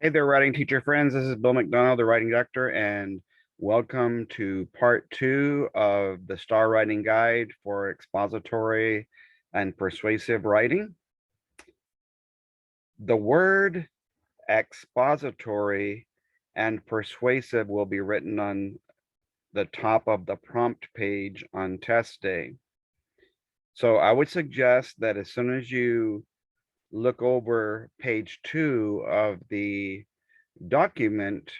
Hey there, writing teacher friends. This is Bill MacDonald, the writing doctor, and welcome to part 2 of the STAR Writing Guide for Expository and Persuasive Writing. The word expository and persuasive will be written on the top of the prompt page on test day. So I would suggest that as soon as you look over page 2 of the document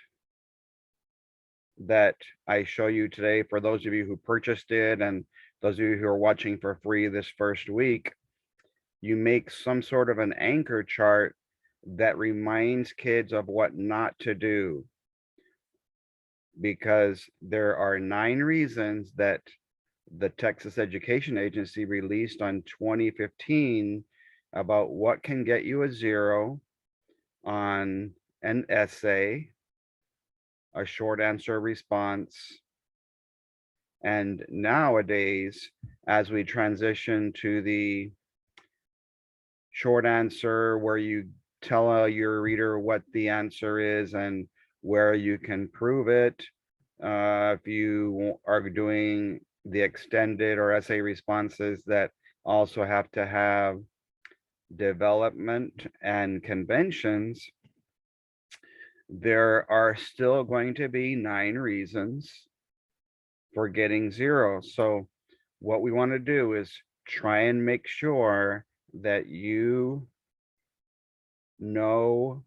that I show you today, for those of you who purchased it and those of you who are watching for free this first week, you make some sort of an anchor chart that reminds kids of what not to do, because there are 9 reasons that the Texas Education Agency released on 2015 about what can get you a 0 on an essay, a short answer response. And nowadays, as we transition to the short answer where you tell your reader what the answer is and where you can prove it, if you are doing the extended or essay responses that also have to have development and conventions, there are still going to be 9 reasons for getting 0. So what we want to do is try and make sure that you know,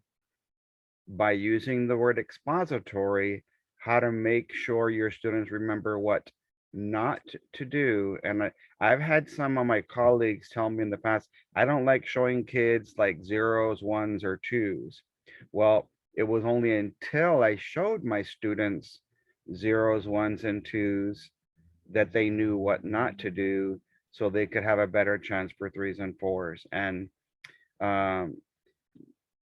by using the word expository, how to make sure your students remember what not to do. And I've had some of my colleagues tell me in the past, I don't like showing kids like 0s, 1s, or 2s. Well, it was only until I showed my students 0s, 1s, and 2s that they knew what not to do, so they could have a better chance for 3s and 4s. And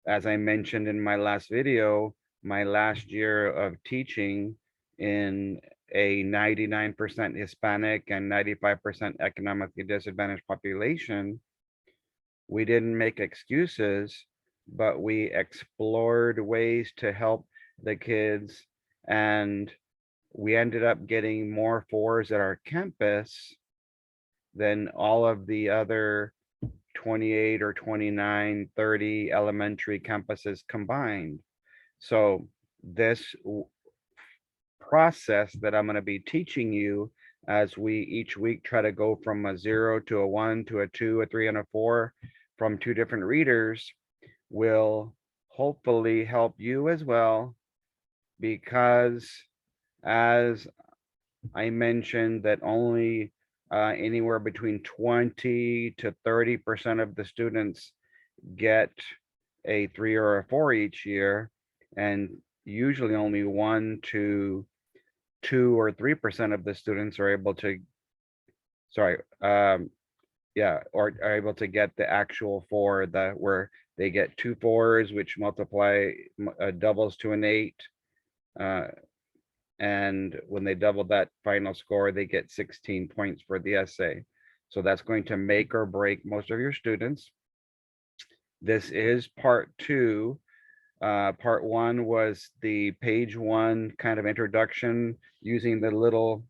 as I mentioned in my last video, my last year of teaching in a 99% Hispanic and 95% economically disadvantaged population, we didn't make excuses, but we explored ways to help the kids, and we ended up getting more 4s at our campus than all of the other 28 or 29, 30 elementary campuses combined. So this process that I'm going to be teaching you, as we each week try to go from a 0 to a 1 to a 2, a 3, and a 4 from 2 different readers, will hopefully help you as well, because as I mentioned, that only anywhere between 20 to 30% of the students get a 3 or a 4 each year, and usually only 1 to 2 or 3% of the students are able to, sorry, yeah, or are able to get the actual 4, where they get 2 4s, which multiply, doubles to an 8. And when they double that final score, they get 16 points for the essay. So that's going to make or break most of your students. This is part 2. Part 1 was the page 1 kind of introduction using the little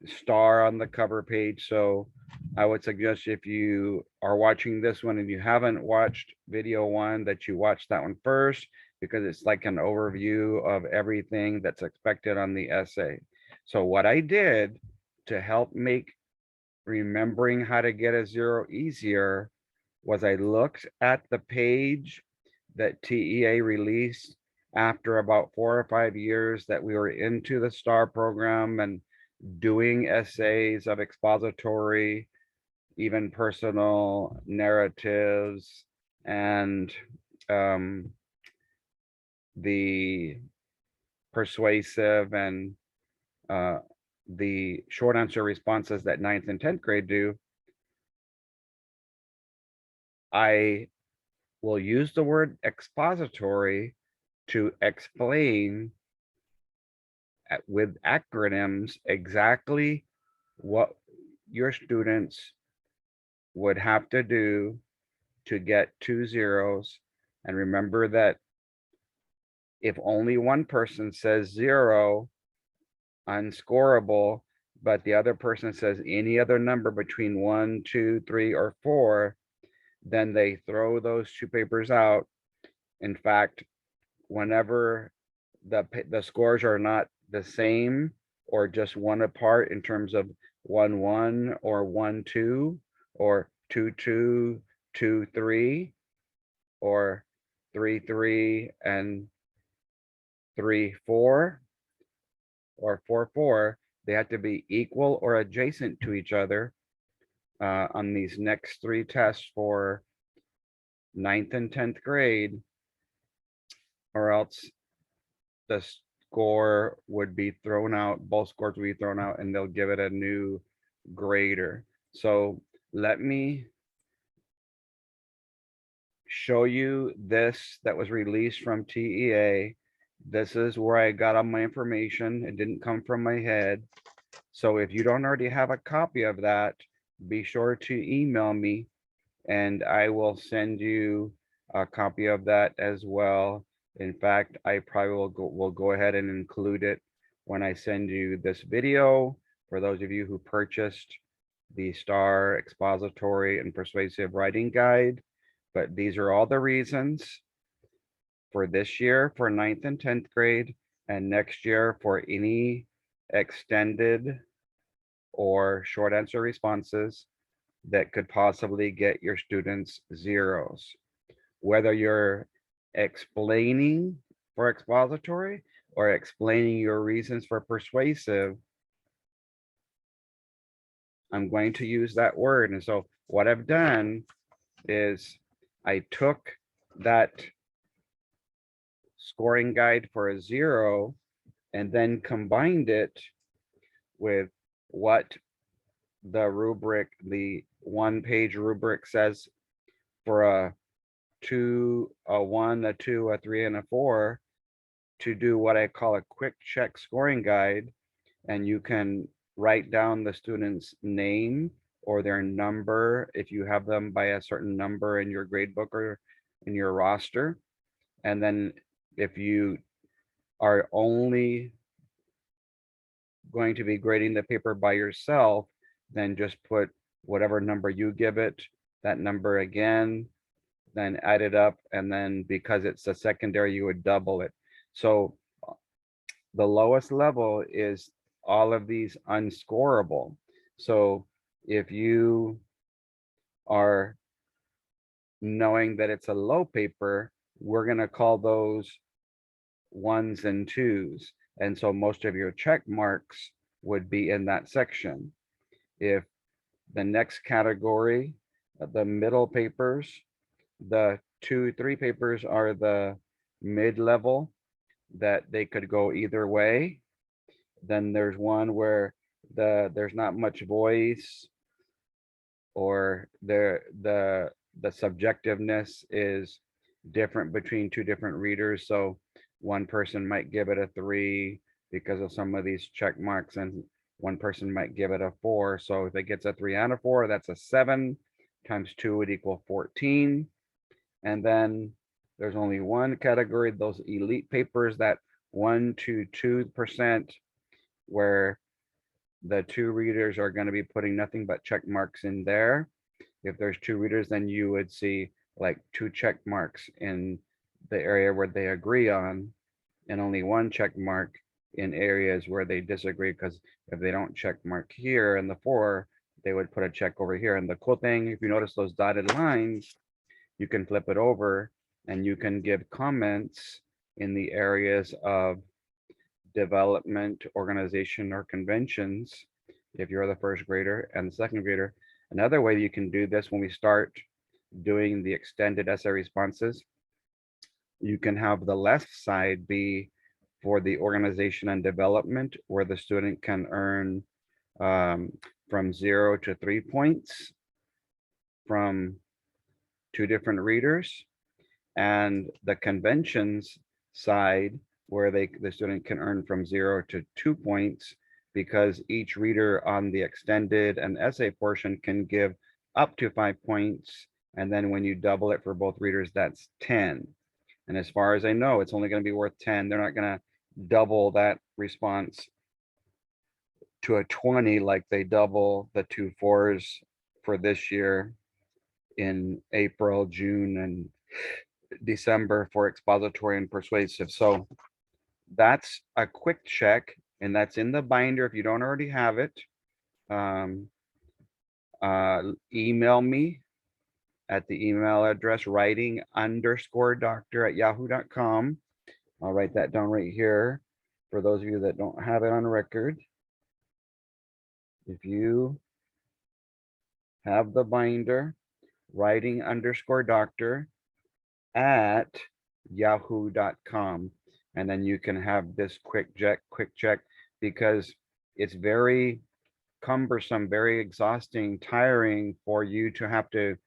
star on the cover page. So I would suggest, if you are watching this one and you haven't watched video 1, that you watch that one first, because it's like an overview of everything that's expected on the essay. So what I did to help make remembering how to get a 0 easier was I looked at the page that TEA released after about 4 or 5 years that we were into the STAR program and doing essays of expository, even personal narratives, and the persuasive and the short answer responses that 9th and 10th grade do. I will use the word expository to explain with acronyms exactly what your students would have to do to get 2 0s. And remember that If only one person says 0, unscorable, but the other person says any other number between 1, 2, 3, or 4, then they throw those 2 papers out. In fact, whenever the scores are not the same or just one apart in terms of 1, 1 or 1, 2 or 2, 2, 2, 3 or 3, 3 and 3, 4 or 4, 4, they have to be equal or adjacent to each other on these next 3 tests for 9th and 10th grade, or else the score would be thrown out, both scores would be thrown out, and they'll give it a new grader. So let me show you this that was released from TEA. This is where I got all my information. It didn't come from my head. So if you don't already have a copy of that, be sure to email me and I will send you a copy of that as well. In fact, I probably will go ahead and include it when I send you this video for those of you who purchased the STAR Expository and Persuasive Writing Guide. But these are all the reasons for this year for 9th and 10th grade, and next year for any extended or short answer responses that could possibly get your students zeros. Whether you're explaining for expository or explaining your reasons for persuasive, I'm going to use that word. And so what I've done is I took that scoring guide for a 0 and then combined it with what the rubric, the 1-page rubric says for a 2, a 1, a 2, a 3, and a 4 to do what I call a quick check scoring guide. And you can write down the student's name or their number if you have them by a certain number in your grade book or in your roster. And then if you are only going to be grading the paper by yourself, then just put whatever number you give it, that number again, then add it up, and then because it's a secondary, you would double it. So the lowest level is all of these unscorable. So if you are knowing that it's a low paper, we're going to call those 1s and 2s. And so most of your check marks would be in that section. If the next category, the middle papers, the 2, 3 papers are the mid-level that they could go either way. Then there's one where there's not much voice, or the subjectiveness is different between 2 different readers. So one person might give it a 3 because of some of these check marks, and one person might give it a 4. So if it gets a 3 and a 4, that's a 7 times 2 would equal 14. And then there's only one category, those elite papers, that 1 to 2%, where the 2 readers are going to be putting nothing but check marks in there. If there's 2 readers, then you would see like 2 check marks in the area where they agree on, and only 1 check mark in areas where they disagree, because if they don't check mark here in the 4, they would put a check over here. And the cool thing, if you notice those dotted lines, you can flip it over and you can give comments in the areas of development, organization, or conventions if you're the first grader and the second grader. Another way you can do this when we start doing the extended essay responses, you can have the left side be for the organization and development, where the student can earn from 0 to 3 points from 2 different readers, and the conventions side, where the student can earn from 0 to 2 points, because each reader on the extended and essay portion can give up to 5 points. And then when you double it for both readers, that's 10. And as far as I know, it's only going to be worth 10. They're not going to double that response to a 20 like they double the 2 4s for this year in April, June, and December for expository and persuasive. So that's a quick check, and that's in the binder if you don't already have it. Email me at the email address writing_doctor@yahoo.com. I'll write that down right here for those of you that don't have it on record. If you have the binder, writing_doctor@yahoo.com, and then you can have this quick check because it's very cumbersome, very exhausting, tiring for you to have to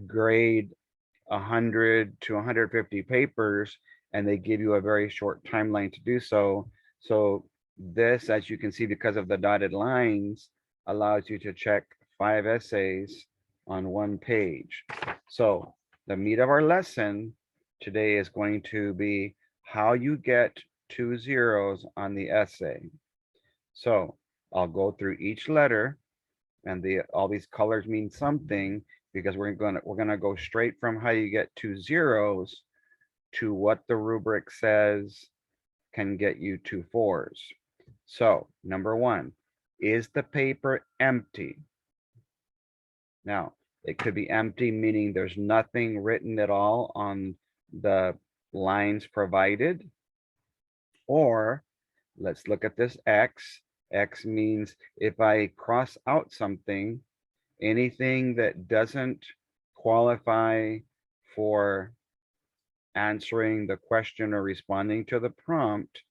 grade 100 to 150 papers, and they give you a very short timeline to do so. So this, as you can see, because of the dotted lines, allows you to check 5 essays on 1 page. So the meat of our lesson today is going to be how you get 2 zeros on the essay. So I'll go through each letter, and all these colors mean something, because we're gonna go straight from how you get 2 zeros to what the rubric says can get you 2 4s. So number 1, is the paper empty? Now, it could be empty, meaning there's nothing written at all on the lines provided. Or let's look at this X. X means if I cross out something, anything that doesn't qualify for answering the question or responding to the prompt,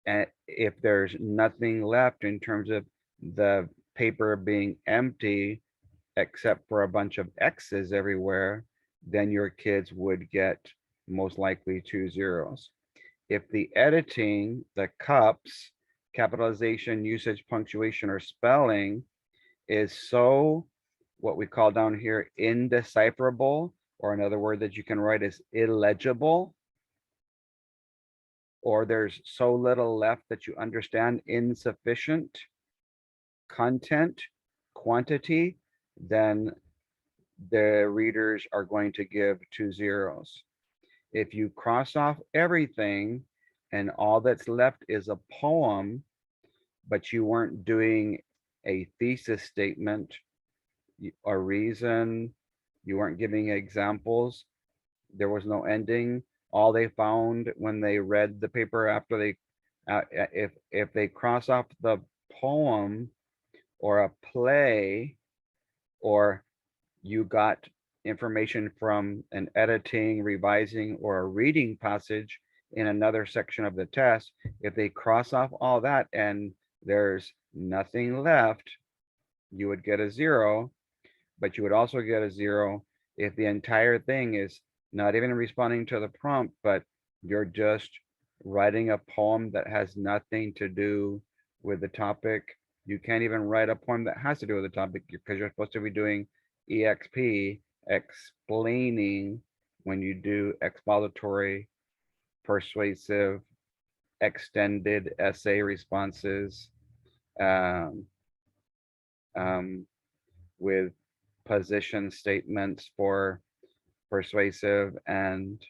and if there's nothing left in terms of the paper being empty, except for a bunch of X's everywhere, then your kids would get most likely 2 zeros. If the editing, the cups, capitalization, usage, punctuation, or spelling is so, what we call down here, indecipherable, or another word that you can write is illegible, or there's so little left that you understand, insufficient content, quantity, then the readers are going to give 2 zeros. If you cross off everything and all that's left is a poem, but you weren't doing a thesis statement or reason, you weren't giving examples, there was no ending, all they found when they read the paper after they, if they cross off the poem or a play, or you got information from an editing, revising, or a reading passage in another section of the test, if they cross off all that and there's nothing left, you would get a 0, but you would also get a 0 if the entire thing is not even responding to the prompt, but you're just writing a poem that has nothing to do with the topic. You can't even write a poem that has to do with the topic, because you're supposed to be doing EXP, explaining, when you do expository, persuasive, extended essay responses, with position statements for persuasive and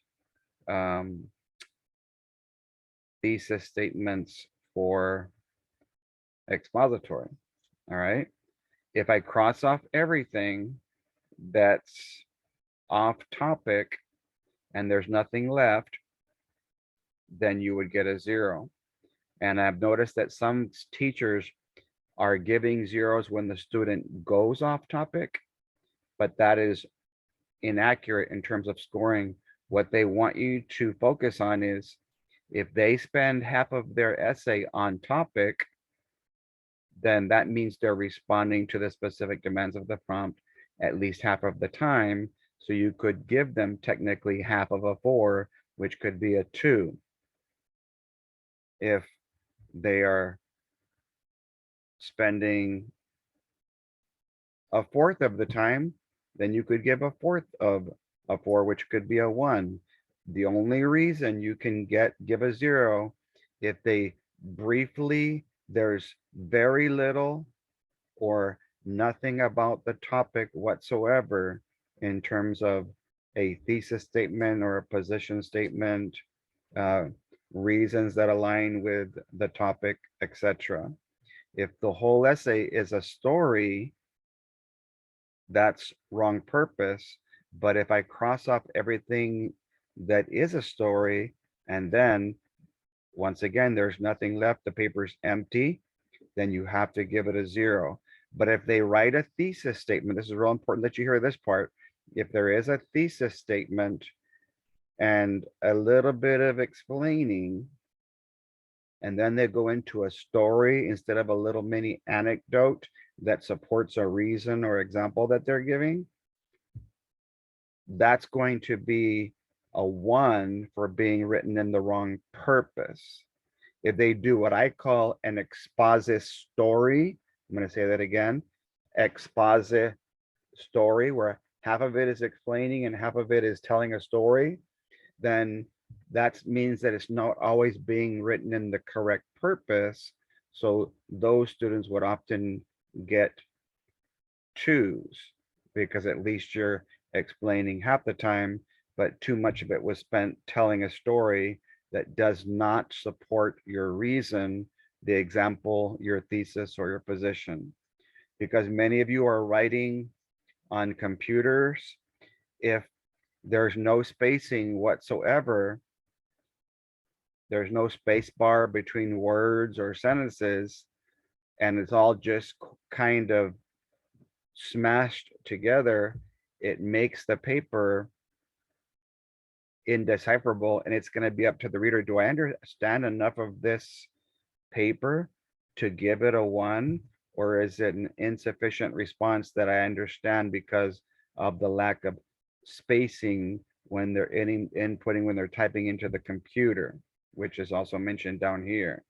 thesis statements for expository. All right. If I cross off everything that's off topic and there's nothing left, then you would get a 0. And I've noticed that some teachers are giving zeros when the student goes off topic, but that is inaccurate in terms of scoring. What they want you to focus on is, if they spend half of their essay on topic, then that means they're responding to the specific demands of the prompt at least half of the time. So you could give them technically half of a 4, which could be a 2. If they are spending a fourth of the time, then you could give a fourth of a 4, which could be a 1. The only reason you can give a 0 if they briefly, there's very little or nothing about the topic whatsoever in terms of a thesis statement or a position statement, uh, reasons that align with the topic, etc. If the whole essay is a story, that's wrong purpose. But if I cross off everything that is a story, and then once again, there's nothing left, the paper's empty, then you have to give it a 0. But if they write a thesis statement, this is real important that you hear this part. If there is a thesis statement and a little bit of explaining, and then they go into a story instead of a little mini anecdote that supports a reason or example that they're giving, that's going to be a 1 for being written in the wrong purpose. If they do what I call an expository, I'm going to say that again, expository, where half of it is explaining and half of it is telling a story, then that means that it's not always being written in the correct purpose. So those students would often get 2s because at least you're explaining half the time, but too much of it was spent telling a story that does not support your reason, the example, your thesis, or your position. Because many of you are writing on computers, if there's no spacing whatsoever, there's no space bar between words or sentences, and it's all just kind of smashed together, it makes the paper indecipherable, and it's going to be up to the reader. Do I understand enough of this paper to give it a 1, or is it an insufficient response that I understand because of the lack of spacing when they're inputting, when they're typing into the computer, which is also mentioned down here.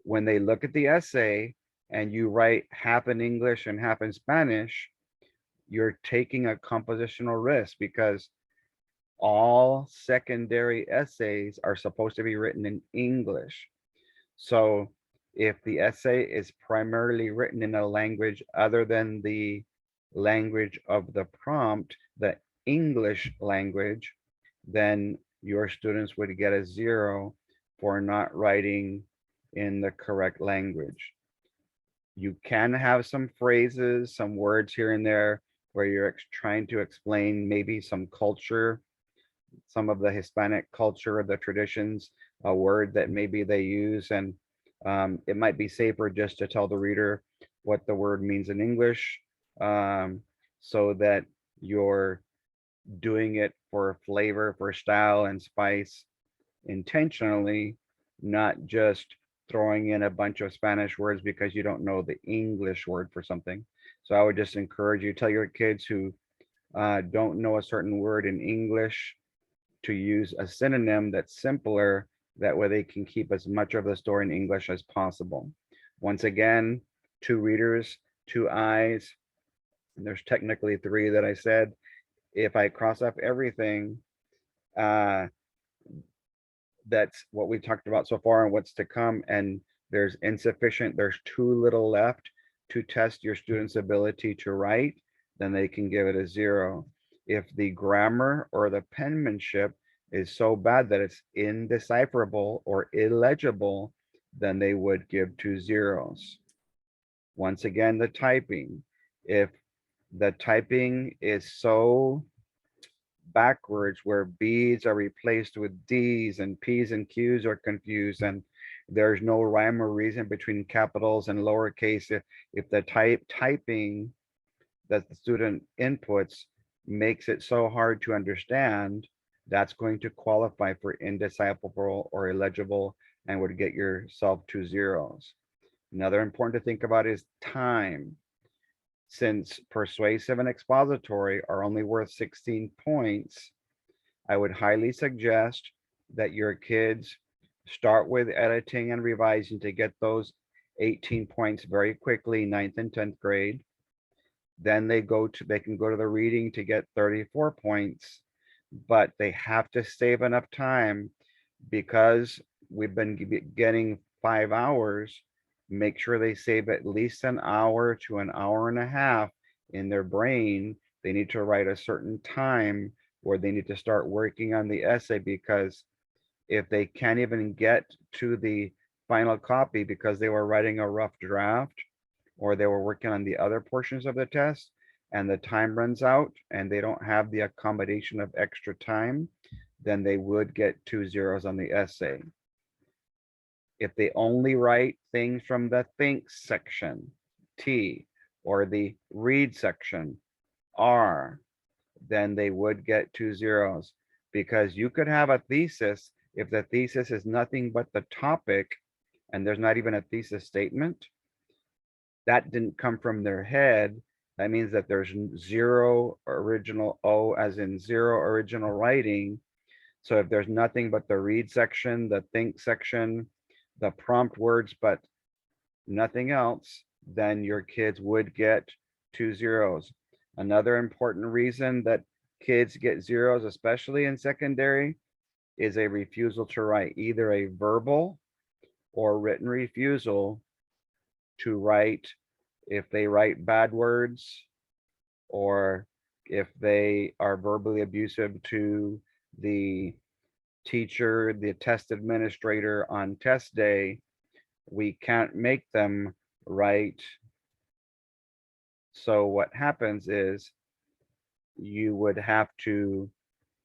When they look at the essay and you write half in English and half in Spanish, you're taking a compositional risk because all secondary essays are supposed to be written in English. So if the essay is primarily written in a language other than the language of the prompt, the English language, then your students would get a 0 for not writing in the correct language. You can have some phrases, some words here and there where you're trying to explain maybe some culture, some of the Hispanic culture or the traditions, a word that maybe they use, and it might be safer just to tell the reader what the word means in English, so that you're doing it for flavor, for style and spice intentionally, not just throwing in a bunch of Spanish words because you don't know the English word for something. So I would just encourage you, tell your kids who don't know a certain word in English to use a synonym that's simpler. That way they can keep as much of the story in English as possible. Once again, 2 readers, 2 eyes. And there's technically 3 that I said. If I cross off everything, that's what we talked about so far and what's to come, and there's insufficient, there's too little left to test your students' ability to write, then they can give it a 0. If the grammar or the penmanship is so bad that it's indecipherable or illegible, then they would give 2 zeros. Once again, the typing, if the typing is so backwards where B's are replaced with D's and P's and Q's are confused, and there's no rhyme or reason between capitals and lowercase, if the typing that the student inputs makes it so hard to understand, that's going to qualify for indecipherable or illegible and would get yourself 2 zeros. Another important to think about is time. Since persuasive and expository are only worth 16 points, I would highly suggest that your kids start with editing and revising to get those 18 points very quickly, 9th and 10th grade. Then they can go to the reading to get 34 points. but they have to save enough time because we've been getting 5 hours. Make sure they save at least an hour to an hour and a half in their brain. They need to write a certain time where they need to start working on the essay, because if they can't even get to the final copy because they were writing a rough draft, or they were working on the other portions of the test, and the time runs out and they don't have the accommodation of extra time, then they would get 2 zeros on the essay. If they only write things from the think section, T, or the read section, R, then they would get 2 zeros, because you could have a thesis if the thesis is nothing but the topic and there's not even a thesis statement. That didn't come from their head. That means that there's zero original, O as in zero original writing. So if there's nothing but the read section, the think section, the prompt words, but nothing else, then your kids would get 2 zeros. Another important reason that kids get zeros, especially in secondary, is a refusal to write, either a verbal or written refusal to write. If they write bad words, or if they are verbally abusive to the teacher, the test administrator on test day, we can't make them write. So what happens is you would have to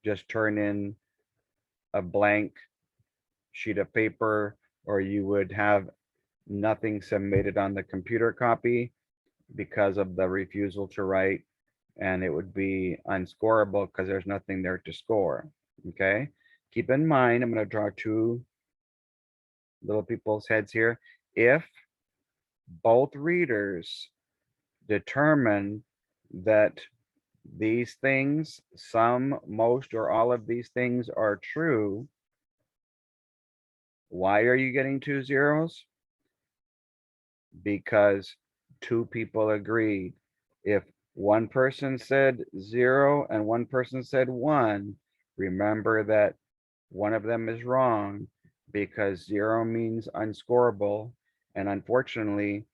just turn in a blank sheet of paper, or you would have nothing submitted on the computer copy because of the refusal to write, and it would be unscorable because there's nothing there to score. Okay, keep in mind, I'm going to draw 2 little people's heads here. If both readers determine that these things, some, most, or all of these things are true, why are you getting 2 zeros? Because 2 people agreed. If one person said 0 and one person said 1, remember that one of them is wrong, because 0 means unscorable. And unfortunately,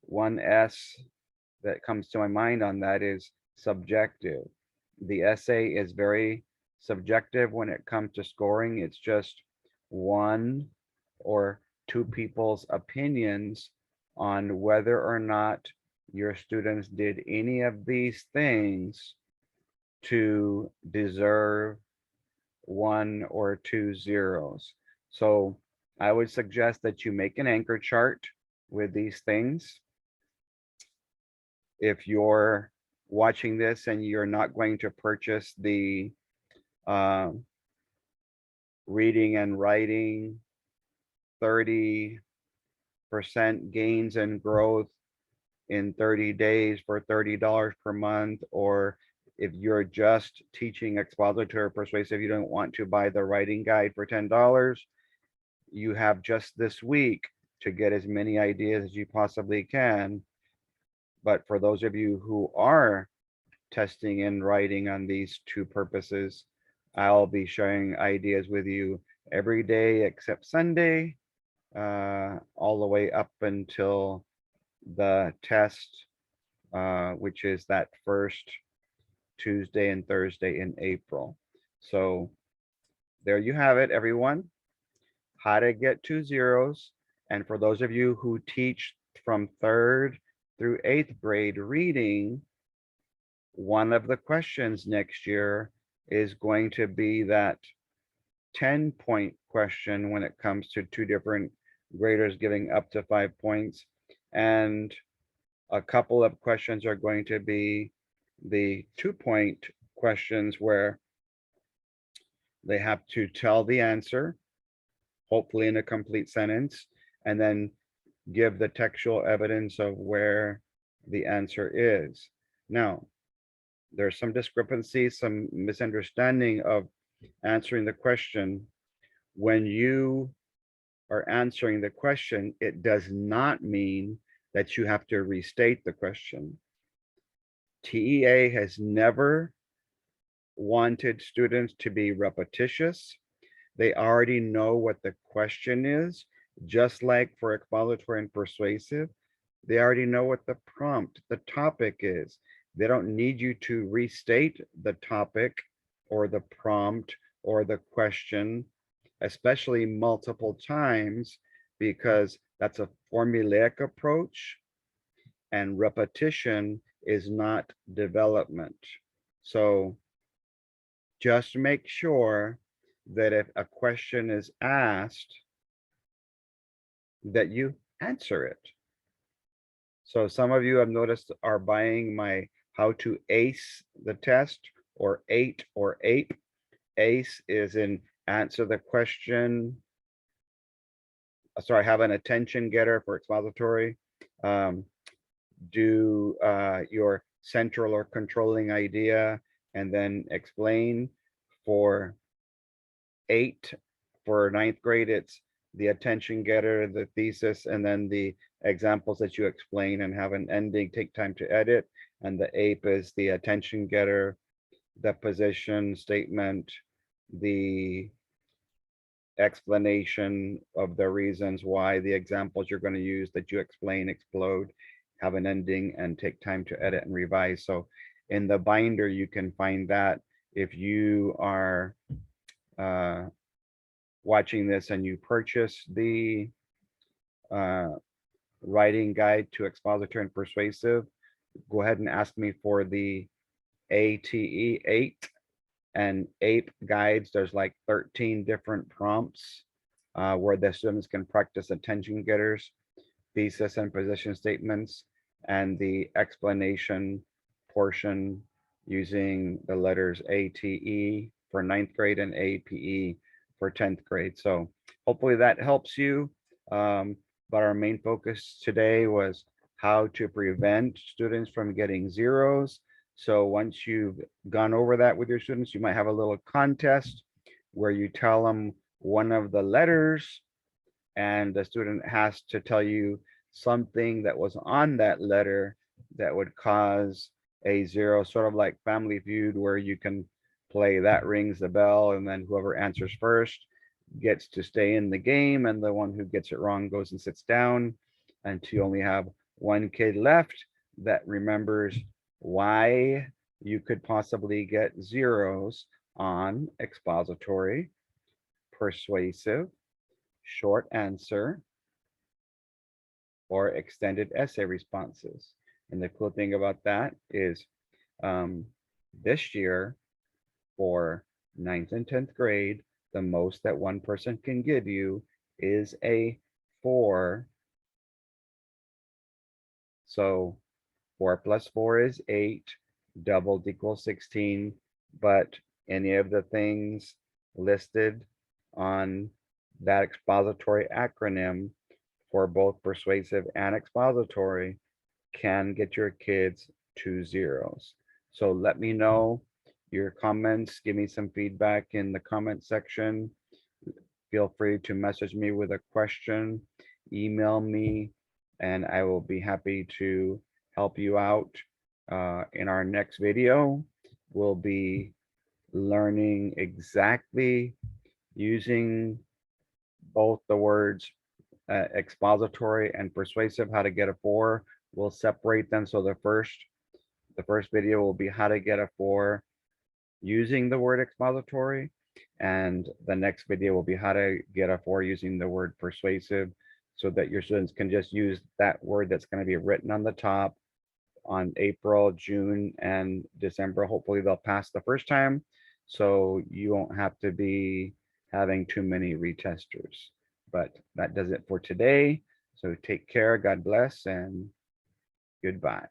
one S that comes to my mind on that is subjective. The essay is very subjective when it comes to scoring. It's just 1 or 2 people's opinions on whether or not your students did any of these things to deserve 1 or 2 zeros. So I would suggest that you make an anchor chart with these things. If you're watching this and you're not going to purchase the reading and writing 30% gains and growth in 30 days for $30 per month, or if you're just teaching expository or persuasive, you don't want to buy the writing guide for $10, you have just this week to get as many ideas as you possibly can. But for those of you who are testing and writing on these 2 purposes, I'll be sharing ideas with you every day except Sunday, all the way up until the test, which is that first Tuesday and Thursday in April. So there you have it, everyone. How to get 2 zeros. And for those of you who teach from 3rd through 8th grade reading, one of the questions next year is going to be that 10-point question when it comes to 2 different graders giving up to 5 points. And a couple of questions are going to be the 2-point questions where they have to tell the answer, hopefully in a complete sentence, and then give the textual evidence of where the answer is. Now, there's some discrepancy, some misunderstanding of answering the question. When you are answering the question, it does not mean that you have to restate the question. TEA has never wanted students to be repetitious. They already know what the question is, just like for expository and persuasive. They already know what the prompt, the topic is. They don't need you to restate the topic or the prompt or the question, especially multiple times, because that's a formulaic approach and repetition is not development. So just make sure that if a question is asked, that you answer it. So some of you have noticed are buying my how to ace the test or eight or ape. Ace is in answer the question. Sorry, have an attention getter for expository. Do your central or controlling idea and then explain. For eight, for ninth grade, it's the attention getter, the thesis, and then the examples that you explain and have an ending, take time to edit. And the ape is the attention getter, the position statement, the explanation of the reasons why, the examples you're going to use that you explain, explode, have an ending, and take time to edit and revise. So in the binder, you can find that. If you are watching this and you purchase the writing guide to expository and persuasive, go ahead and ask me for the ATE 8 and APE guides. There's like 13 different prompts where the students can practice attention getters, thesis and position statements, and the explanation portion using the letters ATE for ninth grade and APE for 10th grade. So hopefully that helps you. But our main focus today was how to prevent students from getting zeros. So once you've gone over that with your students, you might have a little contest where you tell them one of the letters and the student has to tell you something that was on that letter that would cause a zero, sort of like Family Feud, where you can play that rings the bell and then whoever answers first gets to stay in the game, and the one who gets it wrong goes and sits down until you only have one kid left that remembers why you could possibly get zeros on expository, persuasive, short answer, or extended essay responses. And the cool thing about that is this year for 9th and 10th grade, the most that one person can give you is a 4. So 4 plus 4 is 8, doubled equals 16, but any of the things listed on that expository acronym for both persuasive and expository can get your kids to zeros. So let me know your comments, give me some feedback in the comment section. Feel free to message me with a question, email me, and I will be happy to help you out. In our next video, we'll be learning exactly using both the words expository and persuasive, how to get a 4. We'll separate them. So the first video will be how to get a 4 using the word expository, and the next video will be how to get a 4 using the word persuasive, so that your students can just use that word that's going to be written on the top on April, June, and December. Hopefully they'll pass the first time, so you won't have to be having too many retesters. But that does it for today. So take care, God bless, and goodbye.